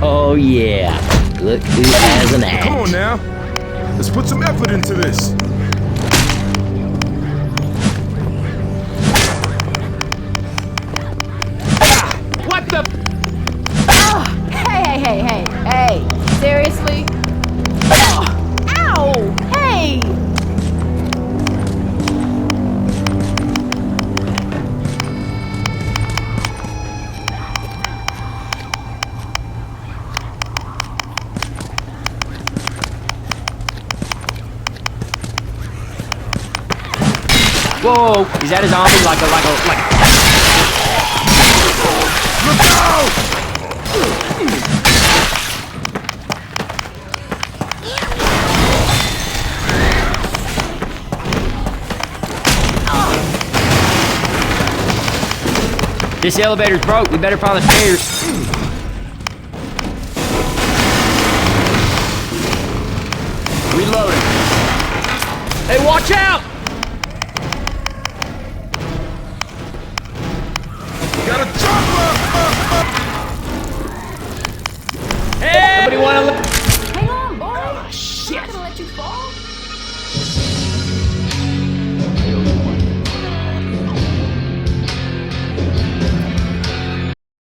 Oh, yeah. Look who has an axe. Come on now. Let's put some effort into this. What the? Hey. Seriously? Ow! Hey! Whoa! Is that a zombie? Like a... Look out! This elevator's broke. We better find the stairs. Reloading. Hey, watch out!